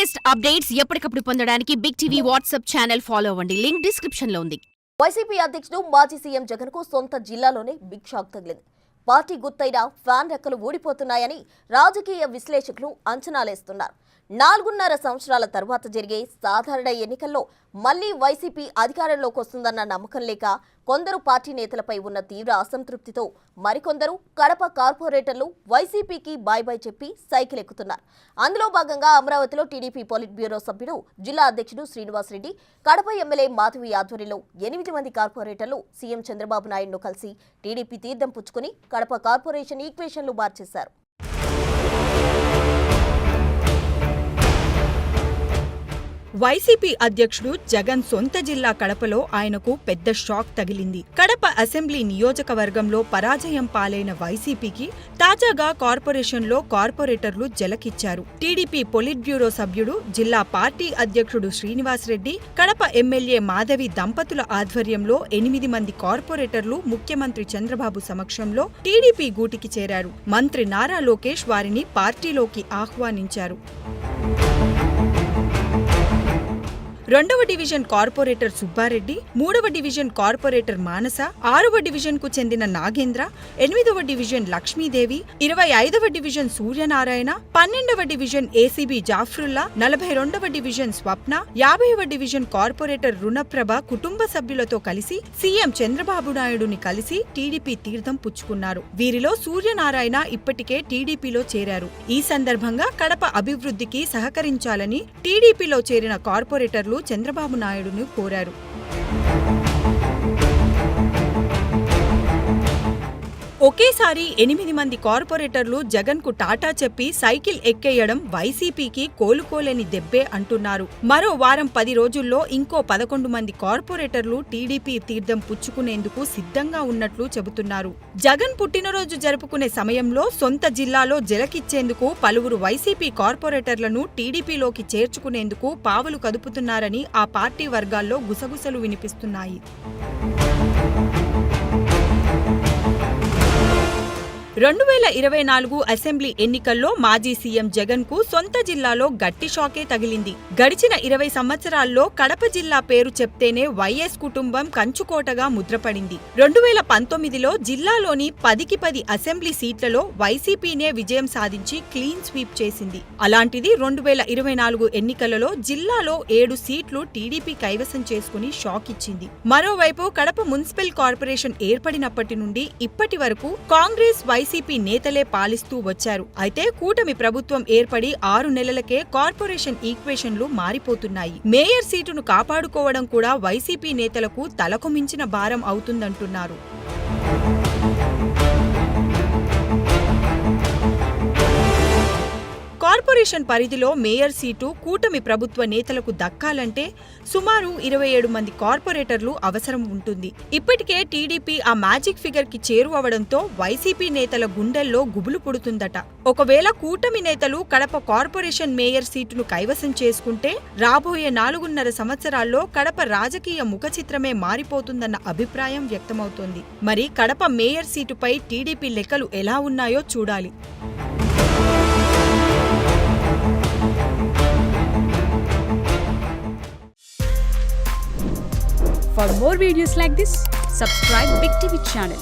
Latest updates ఎప్పటికప్పుడు పొందడానికి big TV WhatsApp channel follow అవ్వండి. లింక్ డిస్క్రిప్షన్ లో ఉంది. వైసీపీ అధ్యక్షుడు మాజీ సీఎం జగన్ కు సొంత జిల్లాలోనే బిగ్ షాక్ తగిలింది. పార్టీ గుర్తైన ఫ్యాన్ రెక్కలు ఊడిపోతున్నాయని రాజకీయ విశ్లేషకులు అంచనాలేస్తున్నారు. 4.5 సంవత్సరాల తర్వాత జరిగే సాధారణ ఎన్నికల్లో మళ్లీ వైసీపీ అధికారంలోకి వస్తుందన్న నమ్మకం లేక కొందరు పార్టీ నేతలపై ఉన్న తీవ్ర అసంతృప్తితో మరికొందరు కడప కార్పొరేటర్లు వైసీపీకి బాయ్ బాయ్ చెప్పి సైకిల్ ఎక్కుతున్నారు. అందులో భాగంగా అమరావతిలో టీడీపీ పొలిట్ బ్యూరో సభ్యుడు జిల్లా అధ్యక్షుడు శ్రీనివాస్ రెడ్డి, కడప ఎమ్మెల్యే మాధవి ఆధ్వర్యంలో 8 మంది కార్పొరేటర్లు సీఎం చంద్రబాబు నాయుడును కలిసి టీడీపీ తీర్థం పుచ్చుకుని కడప కార్పొరేషన్ ఈక్వేషన్లు మార్చేశారు. వైసీపీ అధ్యక్షుడు జగన్ సొంత జిల్లా కడపలో ఆయనకు పెద్ద షాక్ తగిలింది. కడప అసెంబ్లీ నియోజకవర్గంలో పరాజయం పాలైన వైసీపీకి తాజాగా కార్పొరేషన్లో కార్పొరేటర్లు జలకిచ్చారు. టీడీపీ పొలిట్ బ్యూరో సభ్యుడు, జిల్లా పార్టీ అధ్యక్షుడు శ్రీనివాస్ రెడ్డి, కడప ఎమ్మెల్యే మాధవి దంపతుల ఆధ్వర్యంలో 8 మంది కార్పొరేటర్లు ముఖ్యమంత్రి చంద్రబాబు సమక్షంలో టీడీపీ గూటికి చేరారు. మంత్రి నారా లోకేష్ వారిని పార్టీలోకి ఆహ్వానించారు. 2వ డివిజన్ కార్పొరేటర్ సుబ్బారెడ్డి, 3వ డివిజన్ కార్పొరేటర్ మానస, 6వ డివిజన్ కు చెందిన నాగేంద్ర, 8వ డివిజన్ లక్ష్మీదేవి, 25వ డివిజన్ సూర్యనారాయణ, 12వ డివిజన్ ఏసీబీ జాఫ్రుల్లా, 42వ డివిజన్ స్వప్న, 50వ డివిజన్ కార్పొరేటర్ రుణప్రభ కుటుంబ సభ్యులతో కలిసి సీఎం చంద్రబాబు నాయుడుని కలిసి టీడీపీ తీర్థం పుచ్చుకున్నారు. వీరిలో సూర్యనారాయణ ఇప్పటికే టీడీపీలో చేరారు. ఈ సందర్భంగా కడప అభివృద్ధికి సహకరించాలని టీడీపీలో చేరిన కార్పొరేటర్లు చంద్రబాబు నాయుడును కోరారు. ఒకేసారి 8 మంది కార్పొరేటర్లు జగన్ కు టాటా చెప్పి సైకిల్ ఎక్కేయడం వైసీపీకి కోలుకోలేని దెబ్బే అంటున్నారు. మరో వారం 10 రోజుల్లో ఇంకో 11 మంది కార్పొరేటర్లు టీడీపీ తీర్థం పుచ్చుకునేందుకు సిద్ధంగా ఉన్నట్లు చెబుతున్నారు. జగన్ పుట్టినరోజు జరుపుకునే సమయంలో సొంత జిల్లాలో జలకిచ్చేందుకు పలువురు వైసీపీ కార్పొరేటర్లను టీడీపీలోకి చేర్చుకునేందుకు పావులు కదుపుతున్నారని ఆ పార్టీ వర్గాల్లో గుసగుసలు వినిపిస్తున్నాయి. 2024 అసెంబ్లీ ఎన్నికల్లో మాజీ సీఎం జగన్ కు సొంత జిల్లాలో గట్టి షాకే తగిలింది. గడిచిన 20 సంవత్సరాల్లో కడప జిల్లా పేరు చెప్తేనే వైఎస్ కుటుంబం కంచుకోటగా ముద్రపడింది. 2019లో జిల్లాలోని 10కి 10 అసెంబ్లీ సీట్లలో వైసీపీనే విజయం సాధించి క్లీన్ స్వీప్ చేసింది. అలాంటిది 2024 ఎన్నికలలో జిల్లాలో 7 సీట్లు టీడీపీ కైవసం చేసుకుని షాక్ ఇచ్చింది. మరోవైపు కడప మున్సిపల్ కార్పొరేషన్ ఏర్పడినప్పటి నుండి ఇప్పటి వరకు కాంగ్రెస్, వైసీపీ నేతలే పాలిస్తూ వచ్చారు. అయితే కూటమి ప్రభుత్వం ఏర్పడి 6 నెలలకే కార్పొరేషన్ ఈక్వేషన్లు మారిపోతున్నాయి. మేయర్ సీటును కాపాడుకోవడం కూడా వైసీపీ నేతలకు తలకు మించిన భారం అవుతుందంటున్నారు. కార్పొరేషన్ పరిధిలో మేయర్ సీటు కూటమి ప్రభుత్వ నేతలకు దక్కాలంటే సుమారు 27 మంది కార్పొరేటర్లు అవసరం ఉంటుంది. ఇప్పటికే టీడీపీ ఆ మ్యాజిక్ ఫిగర్ కి చేరువవడంతో వైసీపీ నేతల గుండెల్లో గుబులు పుడుతుందట. ఒకవేళ కూటమి నేతలు కడప కార్పొరేషన్ మేయర్ సీటును కైవసం చేసుకుంటే రాబోయే 4.5 సంవత్సరాల్లో కడప రాజకీయ ముఖచిత్రమే మారిపోతుందన్న అభిప్రాయం వ్యక్తమవుతోంది. మరి కడప మేయర్ సీటుపై టీడీపీ లెక్కలు ఎలా ఉన్నాయో చూడాలి. For more videos like this, subscribe Big TV channel.